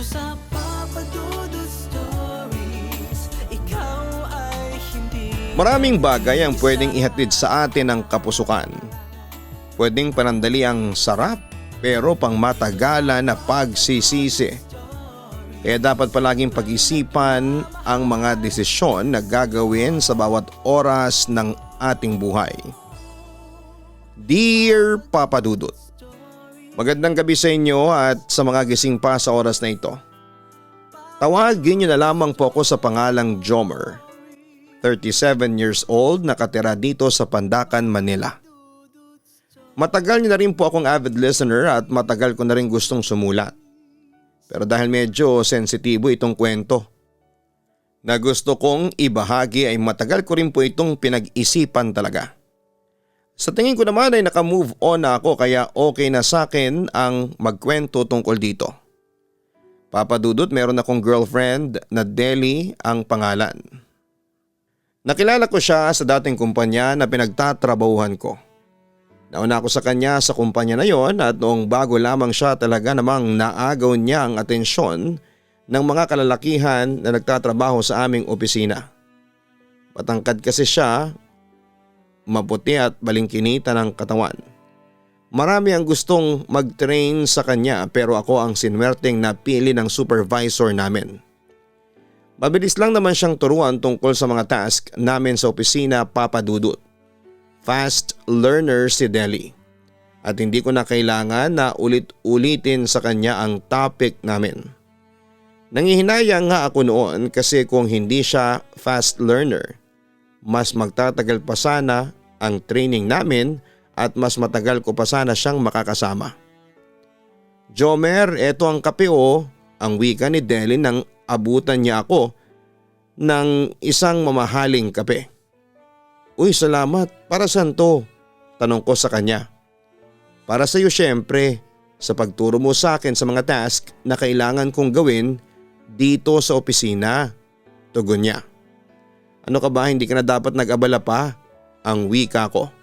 sa Papa Dudut Stories, ikaw ay hindi. Maraming bagay ang pwedeng ihatid sa atin ng kapusukan. Pwedeng panandali ang sarap pero pang matagalan na pagsisisi. Kaya dapat palaging pag-isipan ang mga desisyon na gagawin sa bawat oras ng ating buhay. Dear Papa Dudut, magandang gabi sa inyo at sa mga gising pa sa oras na ito. Tawagin niyo na lamang po ako sa pangalang Jomer, 37 years old, nakatira dito sa Pandacan, Manila. Matagal niyo na rin po akong avid listener at matagal ko na rin gustong sumulat. Pero dahil medyo sensitibo itong kwento na gusto kong ibahagi ay matagal ko rin po itong pinag-isipan talaga. Sa tingin ko naman ay naka-move on na ako kaya okay na sa akin ang magkwento tungkol dito. Papa Dudut, meron akong girlfriend na Deli ang pangalan. Nakilala ko siya sa dating kumpanya na pinagtatrabahuhan ko. Nauna ako sa kanya sa kumpanya na yon at noong bago lamang siya talaga namang naagaw niya ang atensyon ng mga kalalakihan na nagtatrabaho sa aming opisina. Matangkad kasi siya, maputi at balingkinita ng katawan. Marami ang gustong mag-train sa kanya pero ako ang sinwerteng napili ng supervisor namin. Mabilis lang naman siyang turuan tungkol sa mga task namin sa opisina, Papa Dudut. Fast learner si Deli at hindi ko na kailangan na ulit-ulitin sa kanya ang topic namin. Nangihinayang nga ako noon kasi kung hindi siya fast learner, mas magtatagal pa sana ang training namin at mas matagal ko pa sana siyang makakasama. Jomer, eto ang kape o, ang wika ni Deli nang abutan niya ako ng isang mamahaling kape. Uy, salamat. Para saan to? Tanong ko sa kanya. Para sa iyo syempre, sa pagturo mo sa akin sa mga task na kailangan kong gawin dito sa opisina. Tugon niya. Ano ka ba, hindi ka na dapat nag-abala pa? Ang wika ko.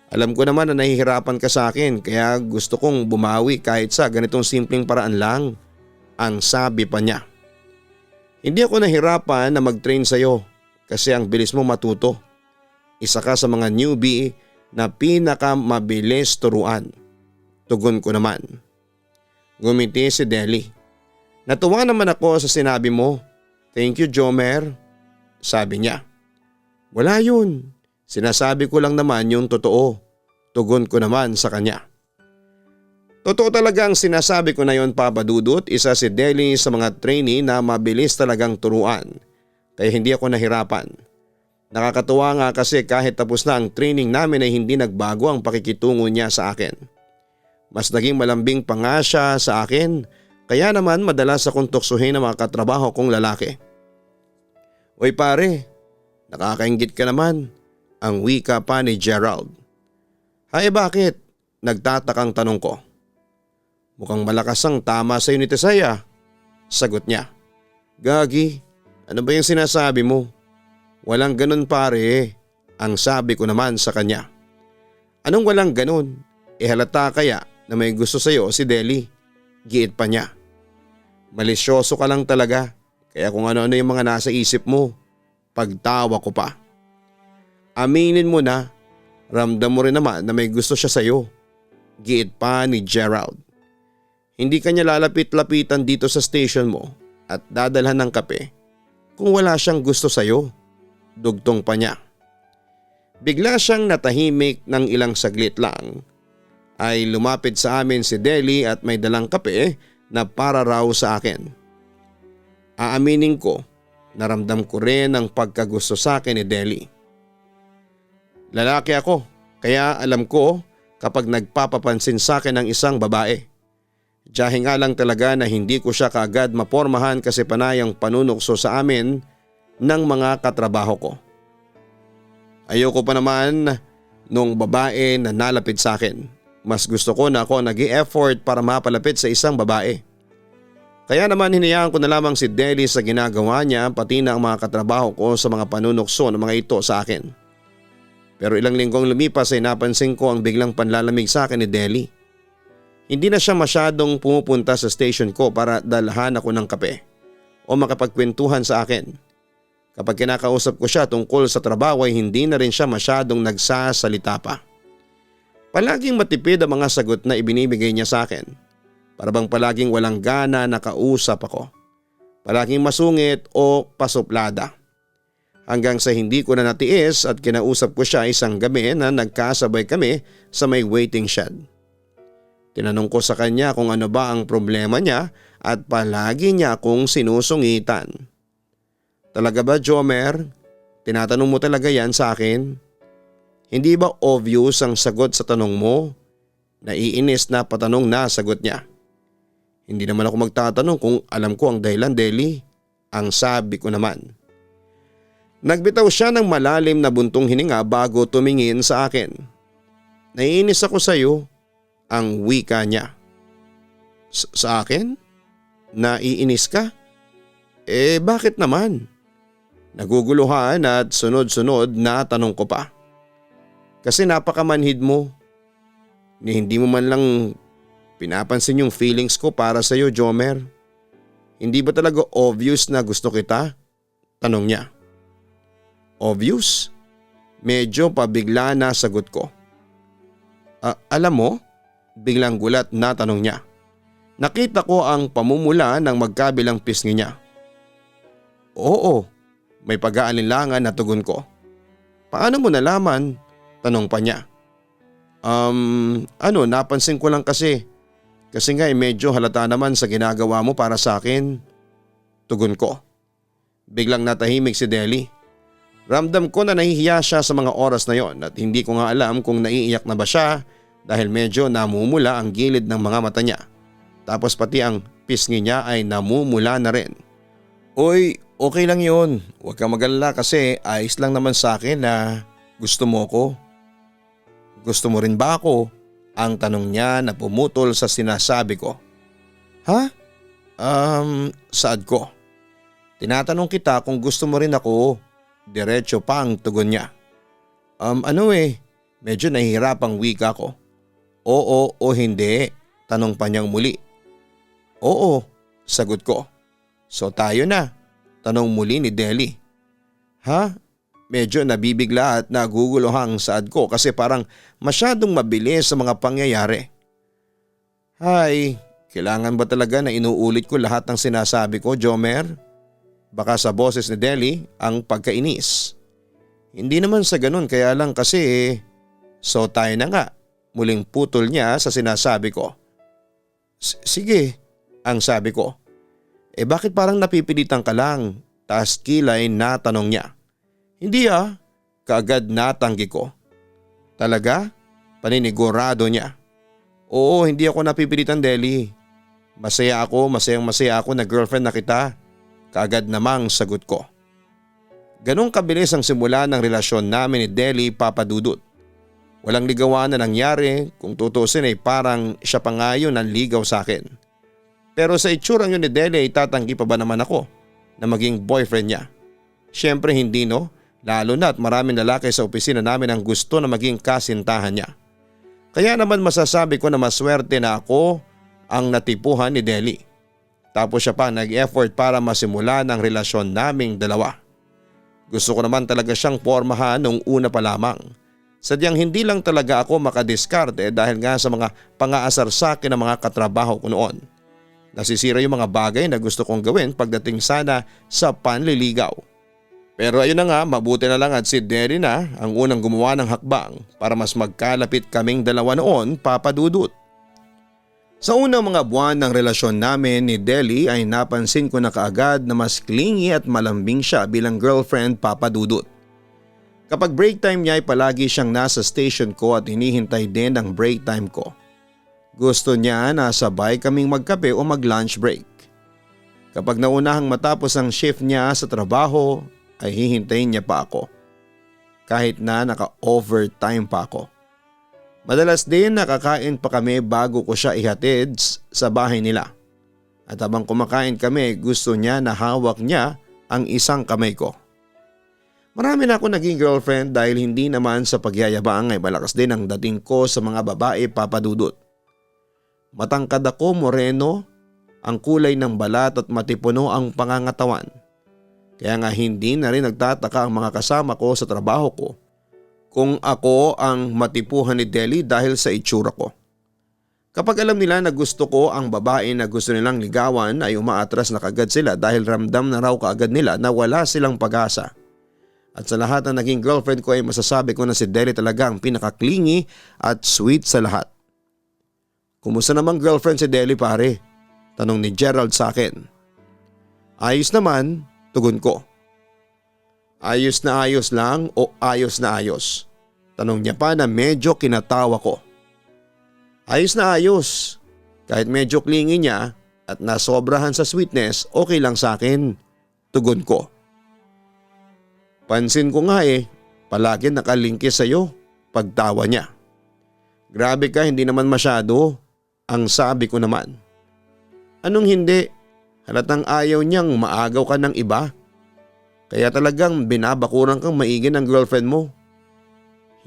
Alam ko naman na nahihirapan ka sa akin kaya gusto kong bumawi kahit sa ganitong simpleng paraan lang. Ang sabi pa niya. Hindi ako nahirapan na mag-train sa iyo kasi ang bilis mo matuto. Isa ka sa mga newbie na pinakamabilis turuan. Tugon ko naman. Gumiti si Deli. Natuwa naman ako sa sinabi mo. Thank you, Jomer. Sabi niya. Wala yun. Sinasabi ko lang naman yung totoo. Tugon ko naman sa kanya. Totoo talaga ang sinasabi ko na yon, Papa Dudut. Isa si Deli sa mga trainee na mabilis talagang turuan. Kaya hindi ako nahirapan. Nakakatuwa nga kasi kahit tapos na ang training namin ay hindi nagbago ang pakikitungo niya sa akin. Mas naging malambing pa nga siya sa akin, kaya naman madalas akong tuksuhin ng mga katrabaho kong lalaki. Uy pare, nakakainggit ka naman, ang wika pa ni Gerald. Hay bakit? Nagtatakang tanong ko. Mukhang malakas ang tama sa ni Tesaya. Sagot niya. Gagi, ano ba yung sinasabi mo? Walang ganun pare, ang sabi ko naman sa kanya. Anong walang ganun? Halata kaya na may gusto sa'yo si Deli? Giit pa niya. Malisyoso ka lang talaga, kaya kung ano-ano yung mga nasa isip mo, pagtawa ko pa. Aminin mo na, ramdam mo rin naman na may gusto siya sa'yo. Giit pa ni Gerald. Hindi kanya lalapit-lapitan dito sa station mo at dadalhan ng kape kung wala siyang gusto sa'yo. Dugtong pa niya. Bigla siyang natahimik ng ilang saglit lang. Ay lumapit sa amin si Deli at may dalang kape na para raw sa akin. Aaminin ko, naramdam ko rin ang pagkagusto sa akin ni Deli. Lalaki ako, kaya alam ko kapag nagpapapansin sa akin ng isang babae. Diyahe nga lang talaga na hindi ko siya kaagad mapormahan kasi panayang panunukso sa amin ng mga katrabaho ko. Ayoko pa naman nung babae na nalapit sa akin. Mas gusto ko na ako nag-i-effort para mapalapit sa isang babae. Kaya naman hinayaan ko na lamang si Deli sa ginagawa niya pati na ang mga katrabaho ko sa mga panunukso ng mga ito sa akin. Pero ilang linggong lumipas ay napansin ko ang biglang panlalamig sa akin ni Deli. Hindi na siya masyadong pumupunta sa station ko para dalhan ako ng kape o makapagkwentuhan sa akin. Kapag kinakausap ko siya tungkol sa trabaho ay hindi na rin siya masyadong nagsasalita pa. Palaging matipid ang mga sagot na ibinibigay niya sa akin. Para bang palaging walang gana na kausap ako. Palaging masungit o pasuplada. Hanggang sa hindi ko na natiis at kinausap ko siya isang gabi na nagkasabay kami sa may waiting shed. Tinanong ko sa kanya kung ano ba ang problema niya at palagi niya akong sinusungitan. Talaga ba, Jomer? Tinatanong mo talaga yan sa akin? Hindi ba obvious ang sagot sa tanong mo? Naiinis na patanong na sagot niya. Hindi naman ako magtatanong kung alam ko ang dahilan, Deli. Ang sabi ko naman. Nagbitaw siya ng malalim na buntong hininga bago tumingin sa akin. Naiinis ako sa iyo. Ang wika niya. Sa akin? Naiinis ka? Bakit naman? Naguguluhan at sunod-sunod na tanong ko pa. Kasi napakamanhid mo. Hindi mo man lang pinapansin yung feelings ko para sa iyo, Jomer. Hindi ba talaga obvious na gusto kita? Tanong niya. Obvious? Medyo pabigla na sagot ko. Alam mo? Biglang gulat na tanong niya. Nakita ko ang pamumula ng magkabilang pisngi niya. Oo, may pag-aalinlangan na tugon ko. Paano mo nalaman? Tanong pa niya. Napansin ko lang kasi. Kasi nga medyo halata naman sa ginagawa mo para sa akin. Tugon ko. Biglang natahimik si Deli. Ramdam ko na nahihiya siya sa mga oras na yon at hindi ko nga alam kung naiiyak na ba siya dahil medyo namumula ang gilid ng mga mata niya. Tapos pati ang pisngi niya ay namumula na rin. Uy, okay lang yun. Huwag kang mag-alala kasi ayos lang naman sa akin na gusto mo ko. Gusto mo rin ba ako? Ang tanong niya na pumutol sa sinasabi ko. Ha? Saad ko. Tinatanong kita kung gusto mo rin ako. Diretso pa ang tugon niya. Medyo nahihirapang wika ko. Oo o hindi, tanong pa niyang muli. Oo, sagot ko. So tayo na, tanong muli ni Deli. Ha? Medyo nabibigla at naguguluhang saad ko kasi parang masyadong mabilis sa mga pangyayari. Hay, kailangan ba talaga na inuulit ko lahat ng sinasabi ko, Jomer? Baka sa boses ni Deli ang pagkainis. Hindi naman sa ganun kaya lang kasi so tayo na nga. Muling putol niya sa sinasabi ko. Sige, ang sabi ko. Bakit parang napipilitan ka lang? Taas kilay na tanong niya. Hindi kaagad natanggi ko. Talaga? Paninigurado niya. Oo, hindi ako napipilitan, Deli. Masayang masaya ako na girlfriend na kita. Kaagad namang sagot ko. Ganong kabilis ang simula ng relasyon namin ni Deli, Papa Dudut. Walang ligawan na nangyari, kung tutusin ay parang siya pa nga yun ang ligaw sa akin. Pero sa itsurang yun ni Deli ay tatanggi pa ba naman ako na maging boyfriend niya? Siyempre hindi no, lalo na at maraming lalaki sa opisina namin ang gusto na maging kasintahan niya. Kaya naman masasabi ko na maswerte na ako ang natipuhan ni Deli. Tapos siya pa nag-effort para masimula ng relasyon naming dalawa. Gusto ko naman talaga siyang pormahan nung una pa lamang. Sadyang hindi lang talaga ako makadiskarte dahil nga sa mga pang-aasar sa akin ng mga katrabaho ko noon. Nasisira yung mga bagay na gusto kong gawin pagdating sana sa panliligaw. Pero ayun na nga, mabuti na lang at si Deli na ang unang gumawa ng hakbang para mas magkalapit kaming dalawa noon, Papa Dudut. Sa unang mga buwan ng relasyon namin ni Deli ay napansin ko na kaagad na mas clingy at malambing siya bilang girlfriend, Papa Dudut. Kapag break time niya ay palagi siyang nasa station ko at hinihintay din ang break time ko. Gusto niya na sabay kaming magkape o mag-lunch break. Kapag naunahang matapos ang shift niya sa trabaho ay hihintayin niya pa ako. Kahit na naka-overtime pa ako. Madalas din nakakain pa kami bago ko siya ihatid sa bahay nila. At habang kumakain kami gusto niya na hawak niya ang isang kamay ko. Marami na ako naging girlfriend dahil hindi naman sa pagyayabang ay malakas din ang dating ko sa mga babae, Papa Dudut. Matangkad ako, moreno, ang kulay ng balat at matipuno ang pangangatawan. Kaya nga hindi na rin nagtataka ang mga kasama ko sa trabaho ko kung ako ang matipuhan ni Deli dahil sa itsura ko. Kapag alam nila na gusto ko ang babae na gusto nilang ligawan ay umaatras na kagad sila dahil ramdam na raw kaagad nila na wala silang pag-asa. At sa lahat na naging girlfriend ko ay masasabi ko na si Deli talaga ang pinaka-clingy at sweet sa lahat. Kumusta namang girlfriend si Deli pare? Tanong ni Gerald sa akin. Ayos naman, tugon ko. Ayos na ayos lang o ayos na ayos? Tanong niya pa na medyo kinatawa ko. Ayos na ayos. Kahit medyo clingy niya at nasobrahan sa sweetness, okay lang sa akin. Tugon ko. Pansin ko nga palagi nakalingkis sa'yo. Pagtawa niya. Grabe ka, hindi naman masyado. Ang sabi ko naman. Anong hindi? Halatang ayaw niyang maagaw ka ng iba. Kaya talagang binabakuran kang maigi ng girlfriend mo.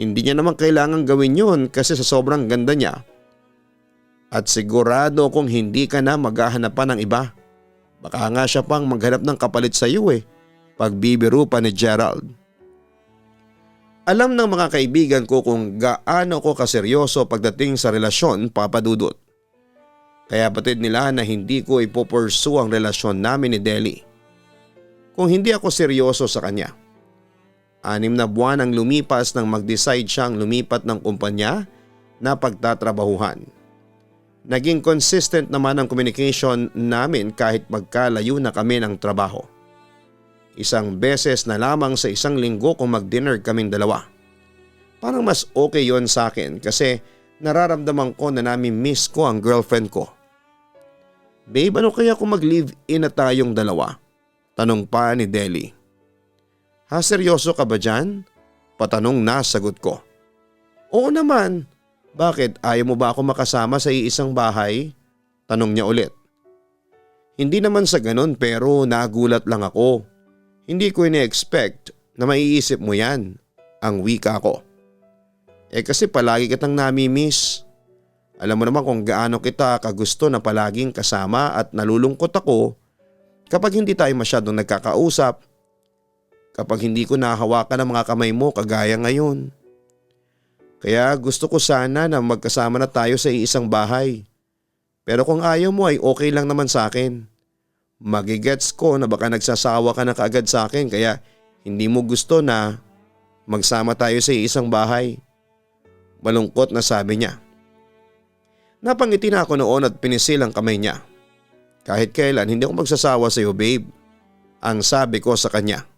Hindi niya naman kailangan gawin yun kasi sa sobrang ganda niya. At sigurado kung hindi ka na maghahanap pa ng iba. Baka nga siya pang maghanap ng kapalit sa iyo pagbibiro pa ni Gerald. Alam ng mga kaibigan ko kung gaano ko kaseryoso pagdating sa relasyon, Papa Dudut. Kaya batid nila na hindi ko ipopursue ang relasyon namin ni Deli. Kung hindi ako seryoso sa kanya. 6 na buwan ang lumipas nang mag-decide siyang lumipat ng kumpanya na pagtatrabahuhan. Naging consistent naman ang communication namin kahit magkalayo na kami ng trabaho. 1 beses na lamang sa 1 linggo kung mag-dinner kaming dalawa. Parang mas okay yon sa akin kasi nararamdaman ko na nami-miss ko ang girlfriend ko. Babe, ano kaya kung mag-live-in na tayong dalawa? Tanong pa ni Deli. Ha, seryoso ka ba dyan? Patanong na sagot ko. Oo naman. Bakit, ayaw mo ba ako makasama sa iisang bahay? Tanong niya ulit. Hindi naman sa ganun pero nagulat lang ako. Hindi ko ine-expect na maiisip mo yan. Ang wika ko. Kasi palagi kitang nami-miss. Alam mo naman kung gaano kita kagusto na palaging kasama at nalulungkot ako kapag hindi tayo masyadong nagkakausap. Kapag hindi ko nahawakan ang mga kamay mo kagaya ngayon. Kaya gusto ko sana na magkasama na tayo sa iisang bahay. Pero kung ayaw mo ay okay lang naman sa akin. Magigets ko na baka nagsasawa ka na kaagad sa akin kaya hindi mo gusto na magsama tayo sa iisang bahay. Malungkot na sabi niya. Napangiti na ako noon at pinisil ang kamay niya. Kahit kailan hindi ako magsasawa sa iyo babe. Ang sabi ko sa kanya.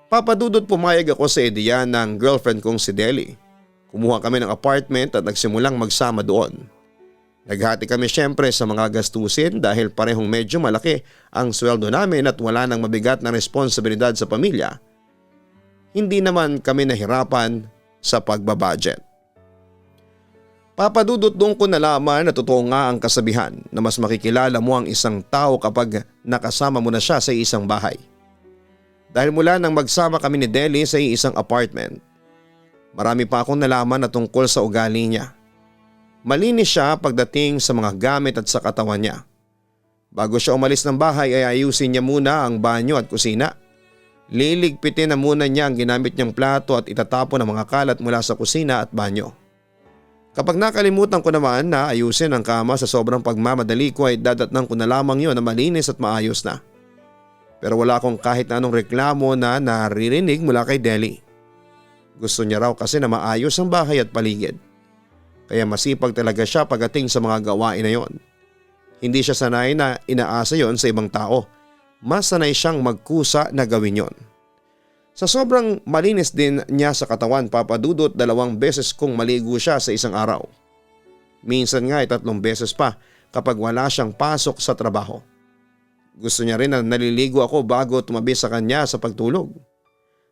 Papadudot pumayag ako sa ideya ng girlfriend kong si Deli. Kumuha kami ng apartment at nagsimulang magsama doon. Naghati kami syempre sa mga gastusin dahil parehong medyo malaki ang sweldo namin at wala nang mabigat na responsibilidad sa pamilya. Hindi naman kami nahirapan sa pagbabudget. Papadudot doon ko nalaman na totoo nga ang kasabihan na mas makikilala mo ang isang tao kapag nakasama mo na siya sa isang bahay. Dahil mula nang magsama kami ni Deli sa isang apartment, marami pa akong nalaman na tungkol sa ugali niya. Malinis siya pagdating sa mga gamit at sa katawan niya. Bago siya umalis ng bahay ay ayusin niya muna ang banyo at kusina. Liligpitin na muna niya ang ginamit niyang plato at itatapon ang mga kalat mula sa kusina at banyo. Kapag nakalimutan ko naman na ayusin ang kama sa sobrang pagmamadali ko ay dadatnang ko na lamang yon na malinis at maayos na. Pero wala akong kahit anong reklamo na naririnig mula kay Deli. Gusto niya raw kasi na maayos ang bahay at paligid. Kaya masipag talaga siya pagdating sa mga gawain na yon. Hindi siya sanay na inaasa yon sa ibang tao. Mas sanay siyang magkusa na gawin yon. Sa sobrang malinis din niya sa katawan, Papadudot, 2 beses kong maligo siya sa isang araw. Minsan nga ay 3 beses pa kapag wala siyang pasok sa trabaho. Gusto niya rin na naliligo ako bago tumabi sa kanya sa pagtulog.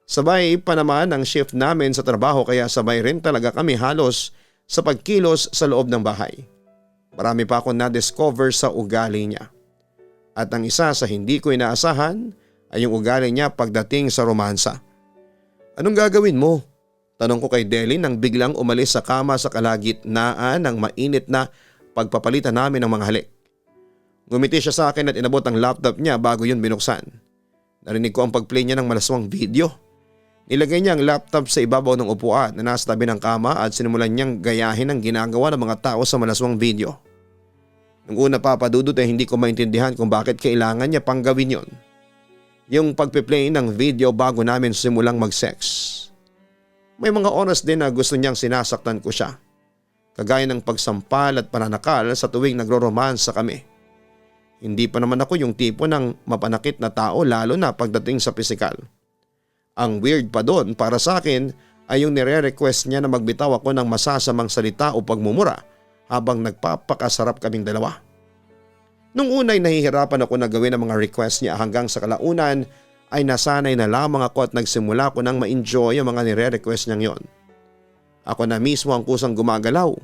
Sabay pa naman ang shift namin sa trabaho kaya sabay rin talaga kami halos sa pagkilos sa loob ng bahay. Marami pa akong na-discover sa ugali niya. At ang isa sa hindi ko inaasahan ay yung ugali niya pagdating sa romansa. Anong gagawin mo? Tanong ko kay Deli nang biglang umalis sa kama sa kalagitnaan ng mainit na pagpapalitan namin ng mga halik. Ngumiti siya sa akin at inabot ang laptop niya bago yun binuksan. Narinig ko ang pagplay niya ng malaswang video. Nilagay niya ang laptop sa ibabaw ng upuan na nasa tabi ng kama at sinimulan niyang gayahin ang ginagawa ng mga tao sa malaswang video. Nung una papadudot ay hindi ko maintindihan kung bakit kailangan niya pang gawin yon. Yung pagpiplay ng video bago namin simulang mag-sex. May mga oras din na gusto niyang sinasaktan ko siya. Kagaya ng pagsampal at pananakal sa tuwing nagro-romansa kami. Hindi pa naman ako yung tipo ng mapanakit na tao lalo na pagdating sa pisikal. Ang weird pa doon para sa akin ay yung nire-request niya na magbitaw ako ng masasamang salita o pagmumura habang nagpapakasarap kaming dalawa. Nung una ay nahihirapan ako na gawin ang mga request niya hanggang sa kalaunan ay nasanay na lamang ako at nagsimula ko nang ma-enjoy ang mga nire-request niyang yon. Ako na mismo ang kusang gumagalaw,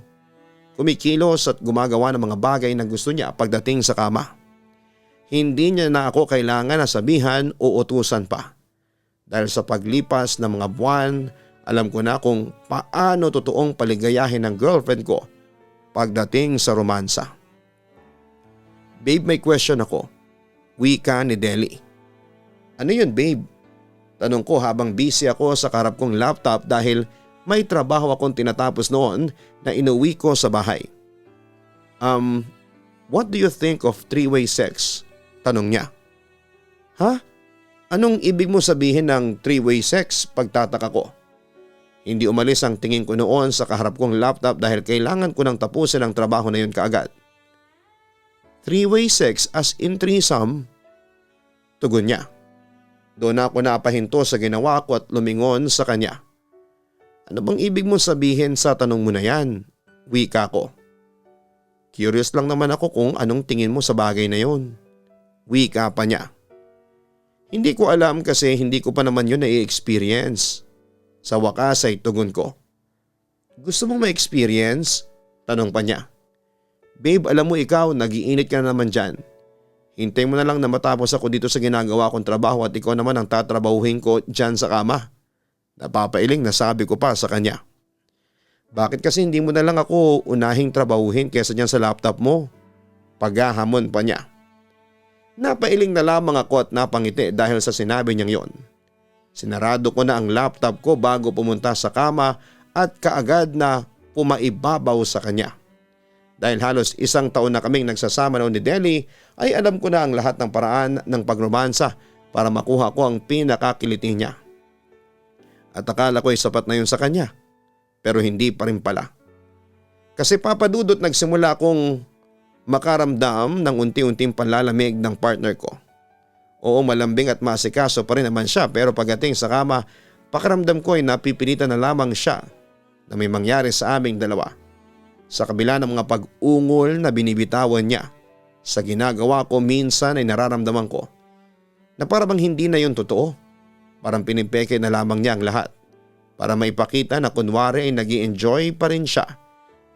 kumikilos at gumagawa ng mga bagay na gusto niya pagdating sa kama. Hindi niya na ako kailangan na sabihan o utusan pa. Dahil sa paglipas ng mga buwan, alam ko na kung paano totoong paligayahin ng girlfriend ko pagdating sa romansa. Babe, may question ako. Wika ni Deli. Ano yun, babe? Tanong ko habang busy ako sa karap kong laptop dahil may trabaho akong tinatapos noon na inuwi ko sa bahay. What do you think of three-way sex? Tanong niya. Ha? Anong ibig mo sabihin ng three-way sex? Pagtataka ko. Hindi umalis ang tingin ko noon sa kaharap kong laptop dahil kailangan ko nang tapusin ang trabaho na yun kaagad. Three-way sex as in threesome? Tugon niya. Doon ako napahinto sa ginawa ko at lumingon sa kanya. Ano bang ibig mo sabihin sa tanong mo na yan? Wika ko. Curious lang naman ako kung anong tingin mo sa bagay na yun. Wika pa niya. Hindi ko alam kasi hindi ko pa naman yun na-experience. Sa wakas ay tugon ko. Gusto mong ma-experience? Tanong pa niya. Babe, alam mo ikaw, nag-iinit ka na naman dyan. Hintay mo na lang na matapos ako dito sa ginagawa kong trabaho at ikaw naman ang tatrabahuhin ko dyan sa kama. Napapailing na sabi ko pa sa kanya. Bakit kasi hindi mo na lang ako unahing trabahuhin kesa dyan sa laptop mo? Paghahamon pa niya. Napailing na lamang ako at napangiti dahil sa sinabi niyang yon. Sinarado ko na ang laptop ko bago pumunta sa kama at kaagad na pumaibabaw sa kanya. Dahil halos 1 taon na kaming nagsasama noon ni Deli ay alam ko na ang lahat ng paraan ng pagromansa para makuha ko ang pinakakiliti niya. At akala ko ay sapat na yun sa kanya. Pero hindi pa rin pala. Kasi papadudot nagsimula akong makaramdam ng unti-unting panlalamig ng partner ko. Oo, malambing at masikaso pa rin naman siya pero pagdating sa kama, pakiramdam ko ay napipilitan na lamang siya na may mangyari sa aming dalawa. Sa kabila ng mga pag-ungol na binibitawan niya, sa ginagawa ko minsan ay nararamdaman ko na parang hindi na yun totoo. Parang pinipeke na lamang niya ang lahat para maipakita na kunwari ay nag-i-enjoy pa rin siya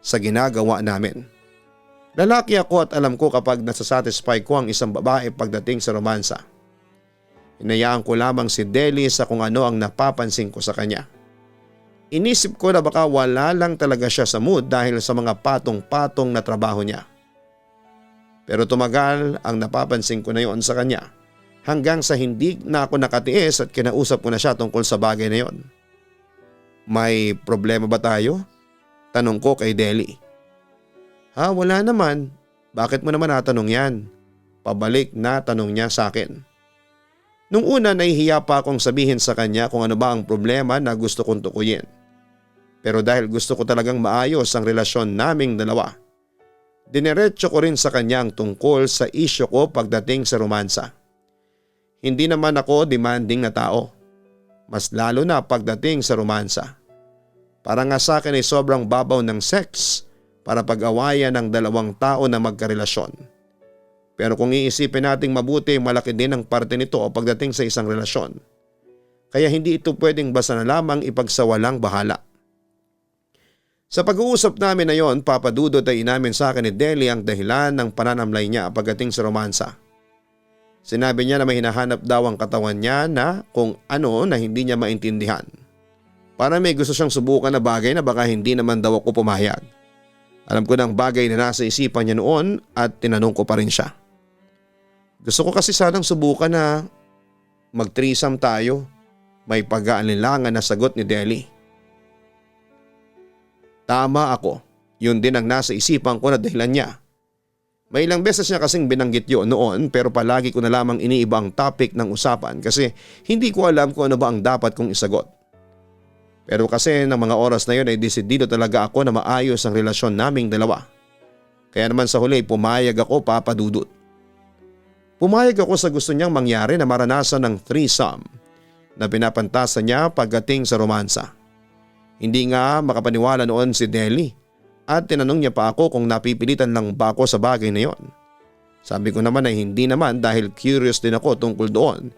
sa ginagawa namin. Lalaki ako at alam ko kapag nasasatisfy ko ang isang babae pagdating sa romansa. Hinayaan ko lamang si Deli sa kung ano ang napapansin ko sa kanya. Inisip ko na baka wala lang talaga siya sa mood dahil sa mga patong-patong na trabaho niya. Pero tumagal ang napapansin ko na yon sa kanya hanggang sa hindi na ako nakatiis at kinausap ko na siya tungkol sa bagay na yon. May problema ba tayo? Tanong ko kay Deli. Ha, wala naman. Bakit mo naman natanong yan? Pabalik na tanong niya sa akin. Nung una nahihiya pa akong sabihin sa kanya kung ano ba ang problema na gusto kong tukuyin. Pero dahil gusto ko talagang maayos ang relasyon naming dalawa, dineretso ko rin sa kanya ang tungkol sa isyo ko pagdating sa romansa. Hindi naman ako demanding na tao. Mas lalo na pagdating sa romansa. Para nga sa akin ay sobrang babaw ng sex para pag-awayan ng dalawang tao na magkarelasyon. Pero kung iisipin nating mabuti, malaki din ang parte nito pagdating sa isang relasyon. Kaya hindi ito pwedeng basta na lamang ipagsawalang bahala. Sa pag-uusap namin na yon, papadudot ay inamin sa akin ni Deli ang dahilan ng pananamlay niya pagdating sa romansa. Sinabi niya na may hinahanap daw ang katawan niya na kung ano na hindi niya maintindihan. Para may gusto siyang subukan na bagay na baka hindi naman daw ako pumayag. Alam ko ng bagay na nasa isipan niya noon at tinanong ko pa rin siya. Gusto ko kasi sanang subukan na mag-threesome tayo. May pag-aalinlangan na sagot ni Deli. Tama ako. Yun din ang nasa isipan ko na dahilan niya. May ilang beses niya kasing binanggit yun noon pero palagi ko na lamang iniiba ang topic ng usapan kasi hindi ko alam kung ano ba ang dapat kong isagot. Pero kasi ng mga oras na yun ay desidido talaga ako na maayos ang relasyon naming dalawa. Kaya naman sa huli pumayag ako, Papa Dudut. Pumayag ako sa gusto niyang mangyari na maranasan ng threesome na pinapantasan niya pagdating sa romansa. Hindi nga makapaniwala noon si Deli at tinanong niya pa ako kung napipilitan lang ba ako sa bagay na yon. Sabi ko naman ay hindi naman dahil curious din ako tungkol doon.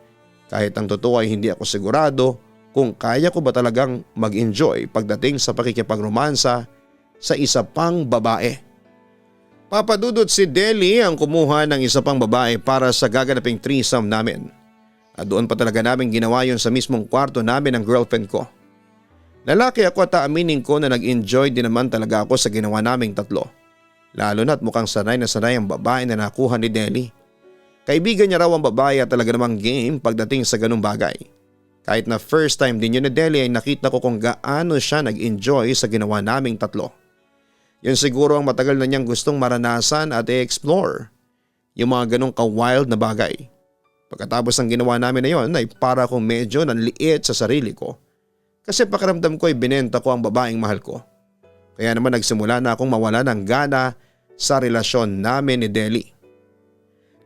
Kahit ang totoo ay hindi ako sigurado kung kaya ko ba talagang mag-enjoy pagdating sa pakikipagromansa sa isa pang babae. Papadudot si Deli ang kumuha ng isa pang babae para sa gaganaping threesome namin. At doon pa talaga namin ginawa yun sa mismong kwarto namin ng girlfriend ko. Lalaki ako at aaminin ko na nag-enjoy din naman talaga ako sa ginawa naming tatlo. Lalo na't mukhang sanay na sanay ang babae na nakuha ni Deli. Kaibigan niya raw ang babae at talaga namang game pagdating sa ganung bagay. Kahit na first time din yun ni Deli ay nakita ko kung gaano siya nag-enjoy sa ginawa naming tatlo. Yun siguro ang matagal na niyang gustong maranasan at i-explore. Yung mga ganong ka-wild na bagay. Pagkatapos ng ginawa namin na yon ay para akong medyo nanliit sa sarili ko. Kasi pakiramdam ko ay binenta ko ang babaeng mahal ko. Kaya naman nagsimula na akong mawala ng gana sa relasyon namin ni Deli.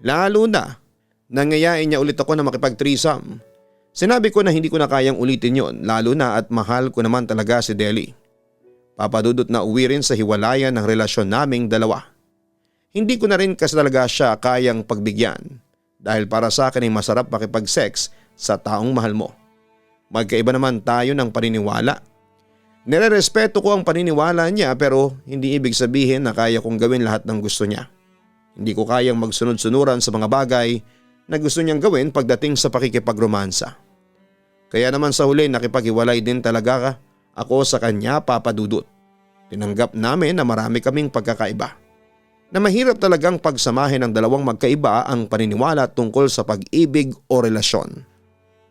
Lalo na, nangayain niya ulit ako na makipag-threesome. Sinabi ko na hindi ko na kayang ulitin yon lalo na at mahal ko naman talaga si Deli. Papadudot na uwi rin sa hiwalayan ng relasyon naming dalawa. Hindi ko na rin kasi talaga siya kayang pagbigyan. Dahil para sa akin ay masarap makipag-sex sa taong mahal mo. Magkaiba naman tayo ng paniniwala. Nirerespeto ko ang paniniwala niya pero hindi ibig sabihin na kaya kong gawin lahat ng gusto niya. Hindi ko kayang magsunod-sunuran sa mga bagay na gusto niyang gawin pagdating sa pakikipagromansa. Kaya naman sa huli nakipaghiwalay din talaga ako sa kanya, Papa Dudut. Tinanggap namin na marami kaming pagkakaiba. Na mahirap talagang pagsamahin ng dalawang magkaiba ang paniniwala tungkol sa pag-ibig o relasyon.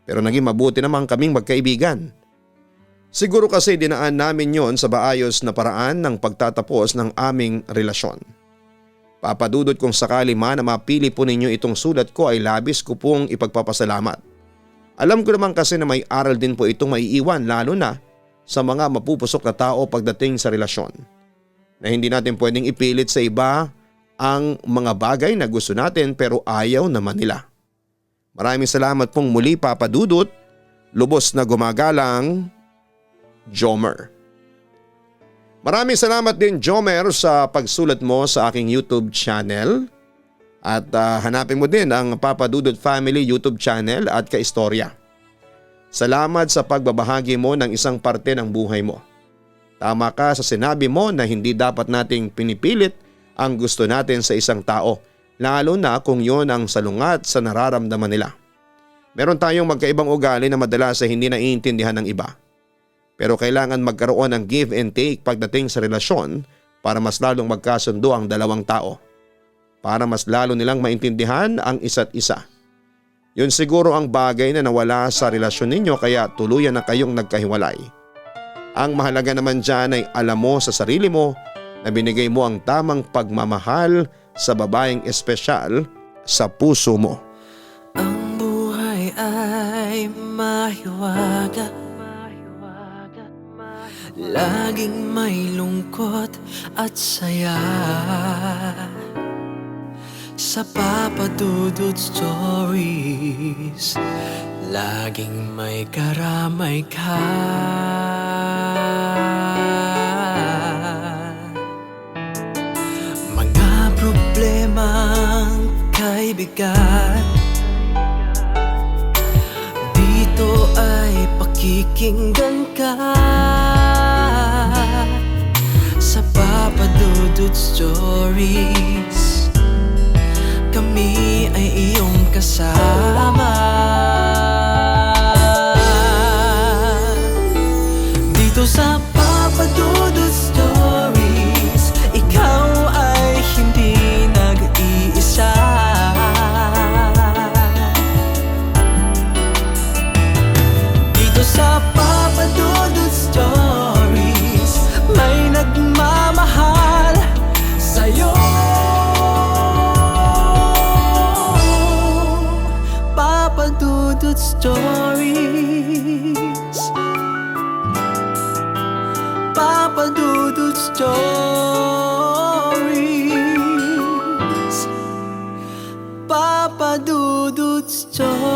Pero naging mabuti naman kaming magkaibigan. Siguro kasi dinaan namin yon sa maayos na paraan ng pagtatapos ng aming relasyon. Papadudot kung sakali man na mapili po ninyo itong sulat ko ay labis ko pong ipagpapasalamat. Alam ko naman kasi na may aral din po itong maiiwan lalo na sa mga mapupusok na tao pagdating sa relasyon. Na hindi natin pwedeng ipilit sa iba ang mga bagay na gusto natin pero ayaw naman nila. Maraming salamat pong muli, Papa Dudut. Lubos na gumagalang, Jomer. Maraming salamat din, Jomer, sa pagsulat mo sa aking YouTube channel. At hanapin mo din ang Papa Dudut Family YouTube channel at kaistorya. Salamat sa pagbabahagi mo ng isang parte ng buhay mo. Tama ka sa sinabi mo na hindi dapat nating pinipilit ang gusto natin sa isang tao, lalo na kung yon ang salungat sa nararamdaman nila. Meron tayong magkaibang ugali na madalas ay hindi naiintindihan ng iba. Pero kailangan magkaroon ng give and take pagdating sa relasyon para mas lalong magkasundo ang dalawang tao. Para mas lalo nilang maintindihan ang isa't isa. Yun siguro ang bagay na nawala sa relasyon ninyo kaya tuluyan na kayong nagkahiwalay. Ang mahalaga naman dyan ay alam mo sa sarili mo na binigay mo ang tamang pagmamahal sa babaeng espesyal sa puso mo. Ang buhay ay mahiwaga, laging may lungkot at saya. Sa Papa Dudut Stories, laging may karamay ka. Mga problemang kaibigan, dito ay pakikinggan ka. Sa Papa Dudut Stories, kami ay iyong kasama. Dito sa Papa Dudut Stories, Dudut Stories. Papa Dudut Stories. Papa Dudut Stories.